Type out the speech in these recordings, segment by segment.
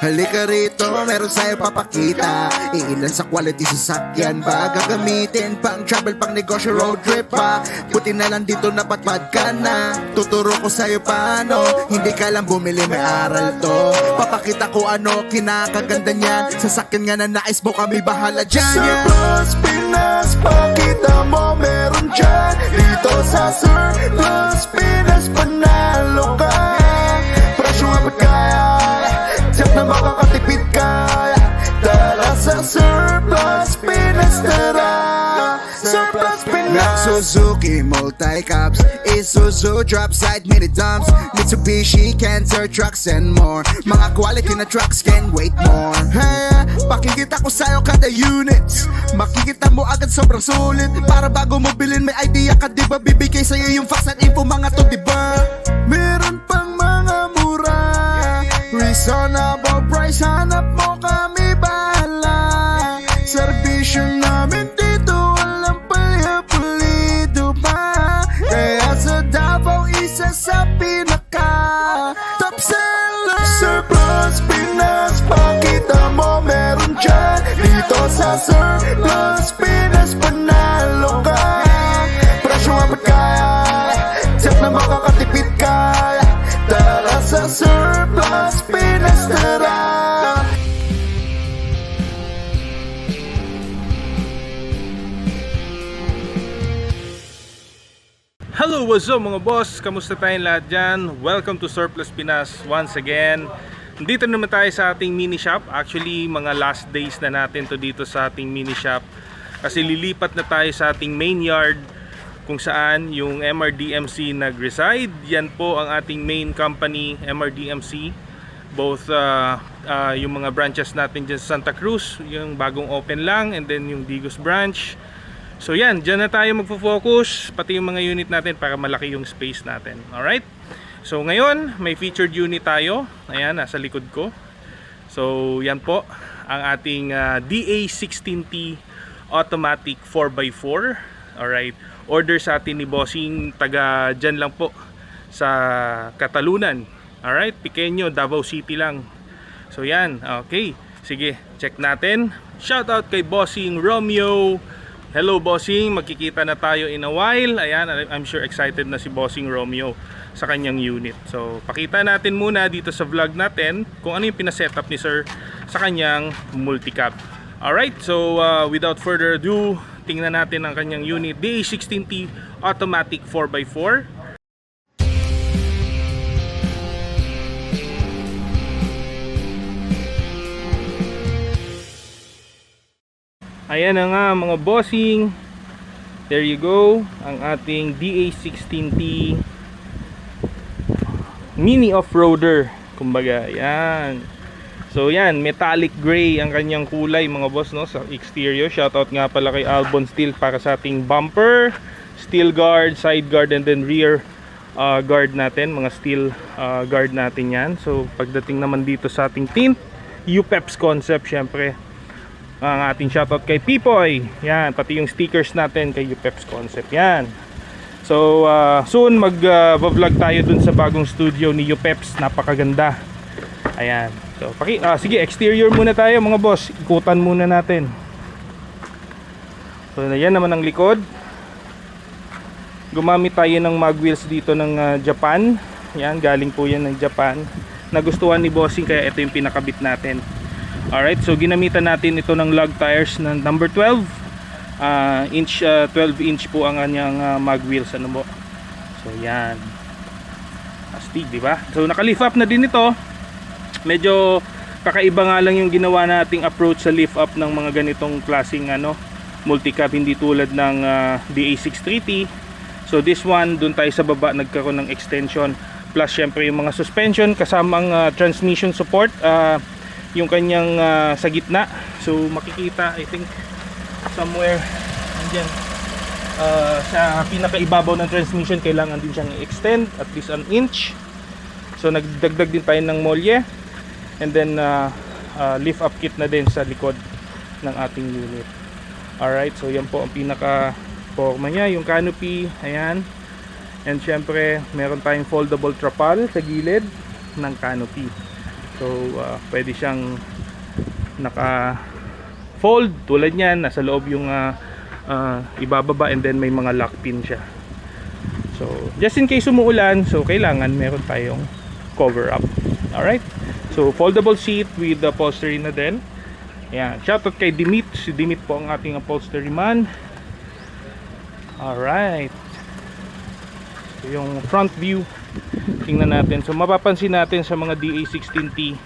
Halika rito, meron sa'yo papakita. Iilan sa quality sasakyan ba gagamitin? Pang travel, pang negosyo, road trip pa. Buti na lang dito napatpad ka na. Tuturo ko sa'yo paano. Hindi ka lang bumili, may aral to. Papakita ko ano kinakaganda niyan. Sasakyan nga na nais mo, kami bahala dyan. Surplus Pinas, pakita mo meron dyan. Dito sa Surplus Pinas, panalo ka. Presyo nga ba't kaya? Tiyak na makakatipid ka. Tara sa Surplus Pinas, tara. Surplus Pinas. Suzuki multi-caps, Isuzu drop side mini dumps, Mitsubishi Cancer trucks and more. Mga quality na trucks can wait more. Hey, pakikita ko sa'yo kada units. Makikita mo agad sobrang sulit. Para bago mo bilhin may idea ka, diba? Bibigay sa'yo yung facts at info mga to, diba? Meron pang mga mura, reasonable price, hanap mo kami bahala. Servisyo namin dito, walang palya-pulido pa. Kaya sa Davao, isa sa pinaka top seller. Surplus Pinas, pakita mo meron dyan. Dito sa Surplus Pinas, panalo ka. Presyo nga ba't kaya? Tiyak na makakatipid ka. Tara sa Surplus Pinas, tara. Hello, what's up mga boss? Kamusta tayong lahat dyan? Welcome to Surplus Pinas once again. Dito naman tayo sa ating mini shop. Actually, mga last days na natin to dito sa ating mini shop. Kasi lilipat na tayo sa ating main yard kung saan yung MRDMC nag-reside. Yan po ang ating main company, MRDMC. Both yung mga branches natin dyan sa Santa Cruz, yung bagong open lang, and then yung Digos branch. So yan, dyan na tayo magfo-focus, pati yung mga unit natin para malaki yung space natin. Alright? So ngayon, may featured unit tayo. Ayan, nasa likod ko. So yan po, ang ating DA16T automatic 4x4. Alright? Order sa atin ni Bossing, taga dyan lang po sa Katalunan. Alright? Pequeño, Davao City lang. So yan, okay. Sige, check natin. Shoutout kay Bossing Romeo. Hello Bossing, magkikita na tayo in a while. Ayan, I'm sure excited na si Bossing Romeo sa kanyang unit. So, pakita natin muna dito sa vlog natin kung ano yung pinasetup ni Sir sa kanyang multicab. Alright, so without further ado, tingnan natin ang kanyang unit, DA16T automatic 4x4. Ayan na nga mga bossing. There you go. Ang ating DA16T mini off-roader. Kumbaga, yan. So yan, metallic gray ang kanyang kulay mga boss, no, sa exterior. Shoutout nga pala kay Albon Steel para sa ating bumper, steel guard, side guard, and then rear guard natin. Mga steel guard natin yan. So pagdating naman dito sa ating tint, UPEPS concept syempre. Ang ating shoutout kay Pipoy. Yan, pati yung stickers natin kay UPEPS Concept. Yan. So, soon mag-vlog tayo dun sa bagong studio ni UPEPS. Napakaganda. Ayan. So, sige, exterior muna tayo mga boss. Ikutan muna natin. So, yan naman ang likod. Gumamit tayo ng mag wheels dito ng Japan. Yan, galing po yan ng Japan. Nagustuhan ni Bossing kaya ito yung pinakabit natin. Alright, so ginamitan natin ito ng lug tires ng number 12 12 inch po ang kanyang mag wheels, ano po. So yan, astig, diba? So naka-lift up na din ito. Medyo kakaiba nga lang yung ginawa nating approach sa lift up ng mga ganitong klaseng multicab, hindi tulad ng DA63T. So this one, dun tayo sa baba nagkaroon ng extension, plus syempre yung mga suspension kasamang transmission support, yung kanyang sa gitna. So makikita, I think somewhere andyan, sa pinakaibabaw ng transmission kailangan din siyang i-extend at least an inch. So nagdagdag din tayo ng molye, and then lift up kit na din sa likod ng ating unit. Alright, so yan po ang pinaka forma niya, yung canopy, ayan. And syempre meron tayong foldable trapal sa gilid ng canopy. So pwede siyang naka fold tulad niyan, nasa loob yung ibababa, and then may mga lock pin siya. So just in case umuulan, so kailangan meron tayong cover up. Alright, so foldable seat with the upholstery na din. Ayan, shoutout kay Dimit. Si Dimit po ang ating upholstery man. Alright, so yung front view, tingnan natin. So mapapansin natin sa mga DA16T,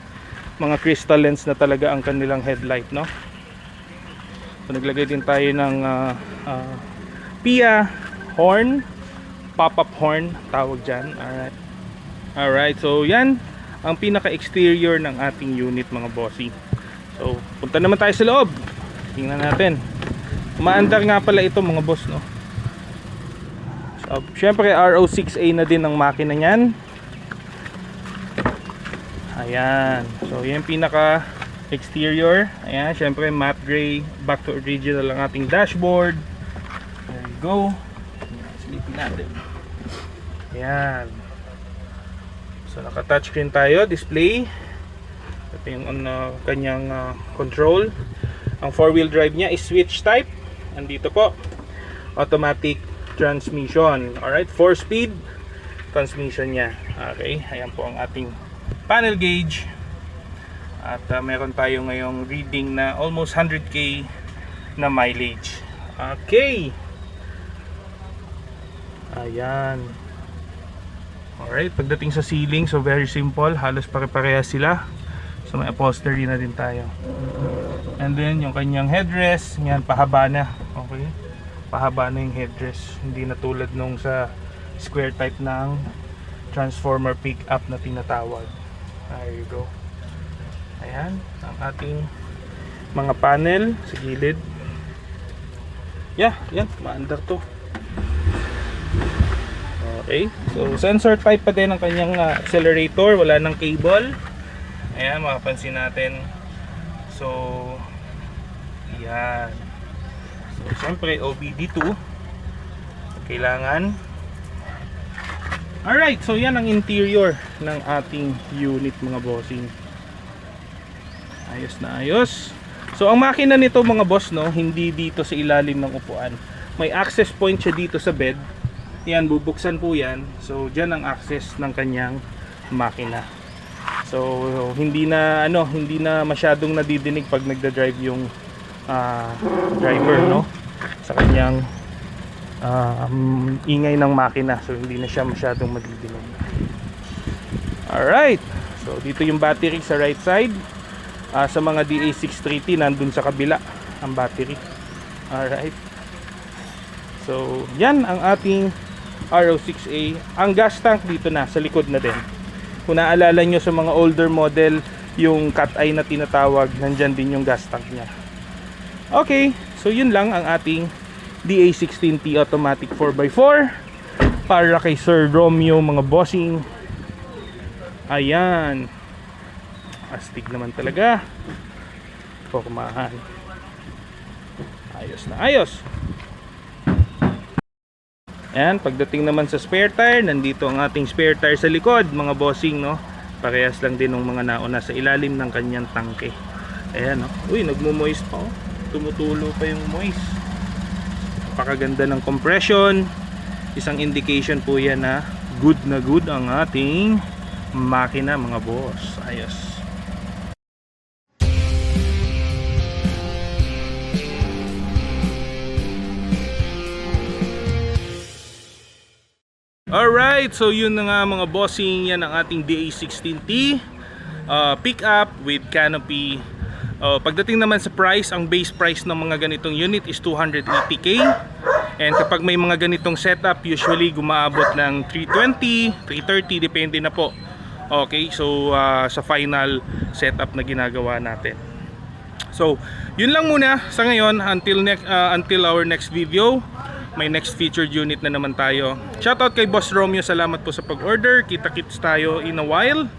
mga crystal lens na talaga ang kanilang headlight, no? So naglagay din tayo ng PIA horn, pop-up horn tawag dyan. Alright, so yan ang pinaka exterior ng ating unit, mga bossy. So punta naman tayo sa loob, tingnan natin. Umaandar nga pala ito, mga boss, no? So syempre RO6A na din ang makina niyan. Ayan, so yan pinaka exterior. Ayan, syempre matte gray, back to original ang ating dashboard. There you go. Silipin natin. Ayan, so naka touchscreen tayo, display. Ito yung kanyang control. Ang 4-wheel drive niya is switch type. Andito po, automatic transmission. Alright, 4-speed transmission niya. Okay, ayan po ang ating panel gauge. At meron tayo ngayong reading na almost 100k na mileage. Okay, ayan. Alright, pagdating sa ceiling, so very simple, halos pare-parehas sila. So may upholstery na din tayo. And then yung kanyang headrest, yan, pahaba na. Okay, pahaba na yung headrest, hindi na tulad nung sa square type ng transformer pickup na tinatawag. There you go. Ayan ang ating mga panel sa gilid. Yeah, yan, maandar to. Okay, so sensor type pa din ang kanyang accelerator, wala nang cable. Ayan, makapansin natin. So yan. So siyempre OBD2 kailangan. Alright, so yan ang interior ng ating unit, mga bossing. Ayos na ayos. So ang makina nito, mga boss, no, hindi dito sa ilalim ng upuan. May access point siya dito sa bed. Yan, bubuksan po yan. So dyan ang access ng kanyang makina. So hindi na masyadong nadidinig pag nagda-drive yung driver, no, sa kanyang ingay ng makina. So hindi na siya masyadong madidinig. Alright, so dito yung battery sa right side. Sa mga DA630 nandun sa kabila ang battery. Alright, so yan ang ating RO6A. Ang gas tank dito na sa likod na din. Kung naalala nyo sa mga older model, yung cat eye na tinatawag, nandyan din yung gas tank nya. Okay, so yun lang ang ating DA16T automatic 4x4 para kay Sir Romeo, mga bossing. Ayan, astig naman talaga, formahan. Ayos na ayos. Ayan, pagdating naman sa spare tire, nandito ang ating spare tire sa likod, mga bossing, no. Parehas lang din ng mga nauna sa ilalim ng kanyang tangke. Ayan, no. Uy, nagmo-moist pa, oh. Tumutulo pa yung moist. Napakaganda ng compression. Isang indication po yan na good ang ating makina, mga boss. Ayos. Alright, so yun na nga, mga bossing, yan ang ating DA16T pick up with canopy. Pagdating naman sa price, ang base price ng mga ganitong unit is 280k. And kapag may mga ganitong setup, usually gumaabot ng 320, 330, depende na po. Okay, so sa final setup na ginagawa natin. So yun lang muna sa ngayon, until our next video. May next featured unit na naman tayo. Shoutout kay Boss Romeo, salamat po sa pag-order. Kita-kits tayo in a while.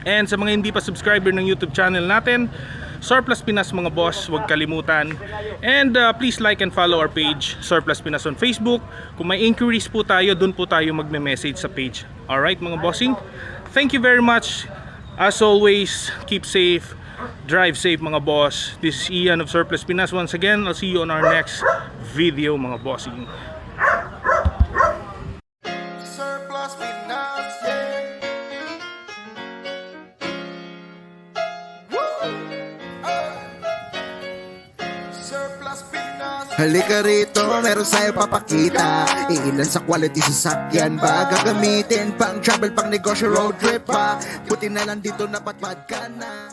And sa mga hindi pa subscriber ng YouTube channel natin, Surplus Pinas, mga boss, huwag kalimutan. And please like and follow our page, Surplus Pinas on Facebook. Kung may inquiries po tayo, dun po tayo magme-message sa page. Alright, mga bossing, thank you very much. As always, keep safe, drive safe mga boss. This is Ian of Surplus Pinas. Once again, I'll see you on our next video mga bossing. Surplus Pinas, yeah. Surplus Pinas. Halika rito, meron sa'yo papakita. Iilan sa quality sasakyan ba? Gagamitin pang travel, pang negosyo, road trip pa. Buti na lang dito napatpad ka na.